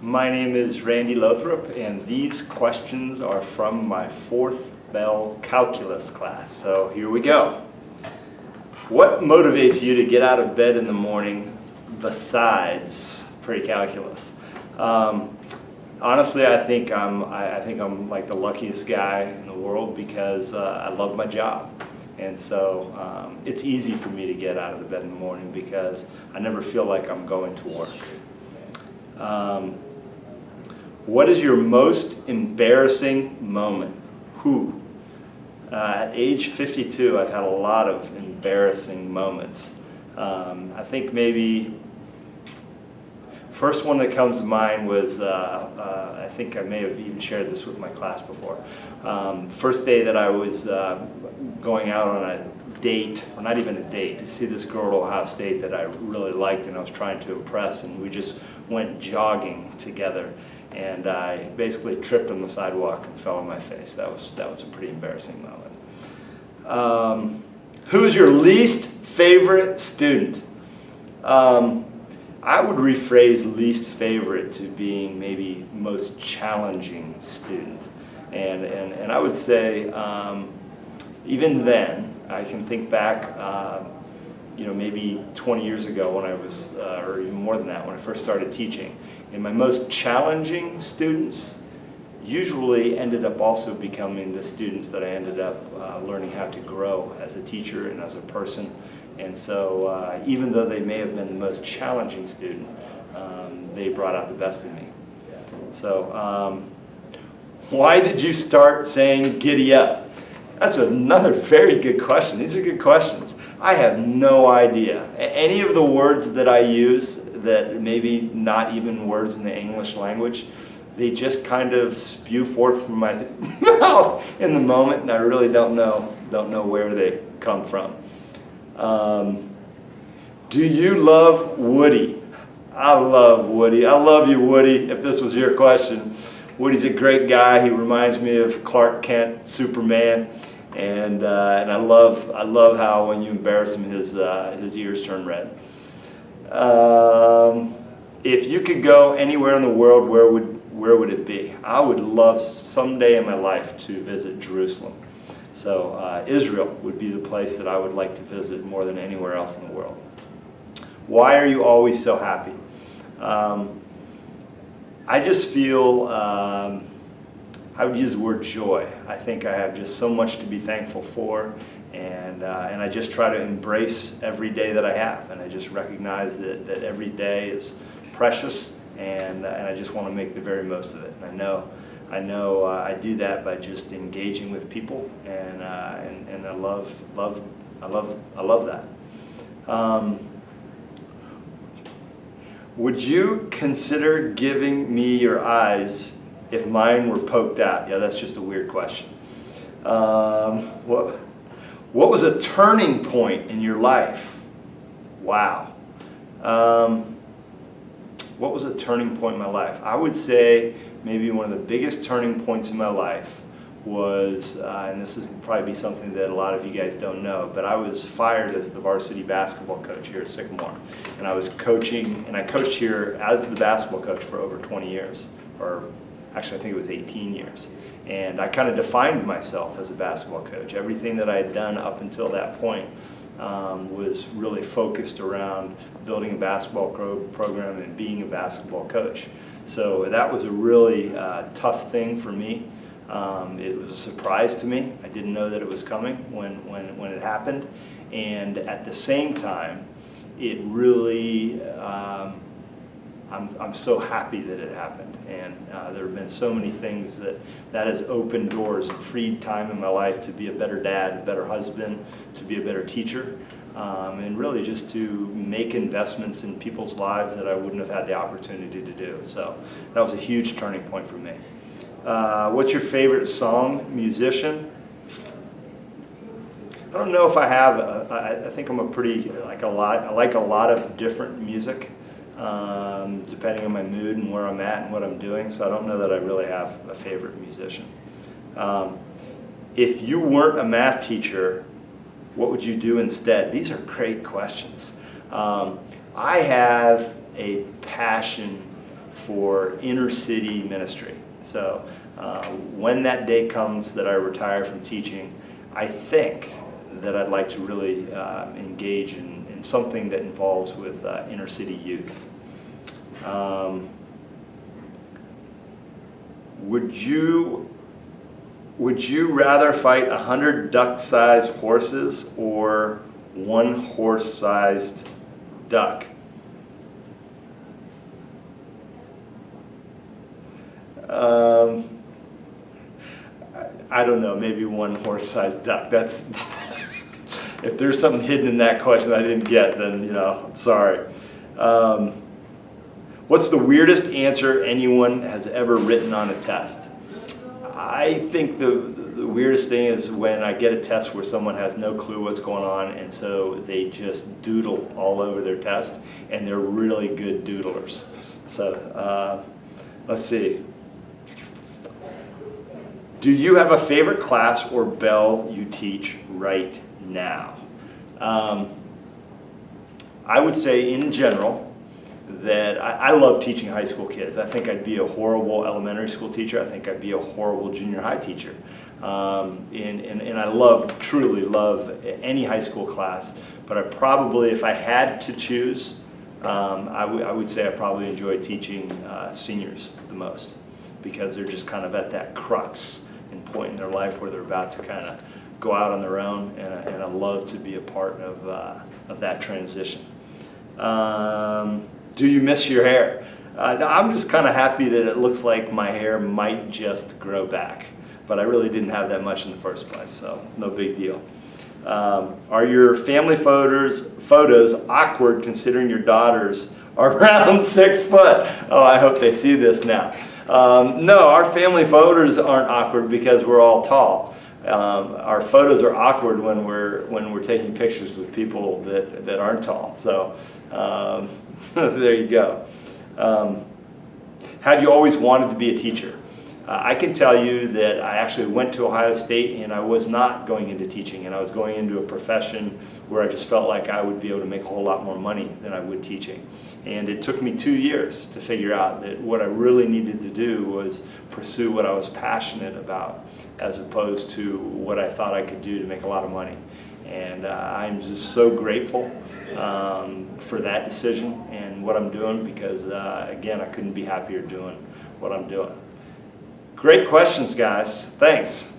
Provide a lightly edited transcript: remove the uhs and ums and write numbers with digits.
My name is Randy Lothrop, and these questions are from my 4th Bell calculus class. So here we go. What motivates you to get out of bed in the morning besides pre-calculus? Honestly, I think I'm like the luckiest guy in the world because I love my job. And so it's easy for me to get out of the bed in the morning because I never feel like I'm going to work. What is your most embarrassing moment? At age 52, I've had a lot of embarrassing moments. I think maybe first one that comes to mind was, I think I may have even shared this with my class before. First day that I was going out on a date, or not even a date, to see this girl at Ohio State that I really liked and I was trying to impress, and we just went jogging together, and I basically tripped on the sidewalk and fell on my face. That was a pretty embarrassing moment. Who is your least favorite student? I would rephrase least favorite to being maybe most challenging student, and I would say even then I can think back maybe 20 years ago when I was, or even more than that, when I first started teaching. And my most challenging students usually ended up also becoming the students that I ended up learning how to grow as a teacher and as a person. And so even though they may have been the most challenging student, they brought out the best in me. So why did you start saying giddy up? That's another very good question. These are good questions. I have no idea. Any of the words that I use that maybe not even words in the English language, they just kind of spew forth from my mouth in the moment, and I really don't know where they come from. Do you love Woody? I love Woody. I love you, Woody, if this was your question. Woody's a great guy. He reminds me of Clark Kent, Superman. And I love how when you embarrass him, his ears turn red. If you could go anywhere in the world, where would it be? I would love someday in my life to visit Jerusalem. So Israel would be the place that I would like to visit more than anywhere else in the world. Why are you always so happy? I just feel. I would use the word joy. I think I have just so much to be thankful for, and I just try to embrace every day that I have, and I just recognize that every day is precious, and I just want to make the very most of it. And I know I do that by just engaging with people, and I love that. Would you consider giving me your eyes if mine were poked out? Yeah, that's just a weird question. What was a turning point in your life? Wow. What was a turning point in my life? I would say maybe one of the biggest turning points in my life was, and this is probably something that a lot of you guys don't know, but I was fired as the varsity basketball coach here at Sycamore. And I was coaching, and I coached here as the basketball coach for over 20 years, or actually, I think it was 18 years. And I kind of defined myself as a basketball coach. Everything that I had done up until that point was really focused around building a basketball program and being a basketball coach. So that was a really tough thing for me. It was a surprise to me. I didn't know that it was coming when it happened. And at the same time, it really, I'm so happy that it happened, and there have been so many things that has opened doors and freed time in my life to be a better dad, a better husband, to be a better teacher, and really just to make investments in people's lives that I wouldn't have had the opportunity to do. So that was a huge turning point for me. What's your favorite song, musician? I don't know if I have. I think I'm I like a lot of different music. Depending on my mood and where I'm at and what I'm doing, so I don't know that I really have a favorite musician. If you weren't a math teacher, what would you do instead? These are great questions. I have a passion for inner city ministry. So when that day comes that I retire from teaching, I think that I'd like to really engage in something that involves with inner city youth. Would you rather fight 100 duck-sized horses or one horse-sized duck? I don't know, maybe one horse-sized duck. That's if there's something hidden in that question I didn't get, then, you know, sorry. What's the weirdest answer anyone has ever written on a test? I think the weirdest thing is when I get a test where someone has no clue what's going on, and so they just doodle all over their test, and they're really good doodlers. So let's see. Do you have a favorite class or bell you teach right now? I would say in general that I love teaching high school kids. I think I'd be a horrible elementary school teacher. I think I'd be a horrible junior high teacher. And I truly love any high school class, but I probably, if I had to choose, I would say I probably enjoy teaching seniors the most, because they're just kind of at that crux and point in their life where they're about to kind of go out on their own, and I love to be a part of that transition. Do you miss your hair? I'm just kind of happy that it looks like my hair might just grow back, but I really didn't have that much in the first place, so no big deal. Are your family photos awkward considering your daughters are around 6 foot? Oh, I hope they see this now. No, our family photos aren't awkward because we're all tall. Our photos are awkward when we're taking pictures with people that aren't tall. So there you go. Have you always wanted to be a teacher? I can tell you that I actually went to Ohio State and I was not going into teaching, and I was going into a profession where I just felt like I would be able to make a whole lot more money than I would teaching. And it took me 2 years to figure out that what I really needed to do was pursue what I was passionate about, as opposed to what I thought I could do to make a lot of money. And I'm just so grateful for that decision and what I'm doing, because again, I couldn't be happier doing what I'm doing. Great questions, guys. Thanks.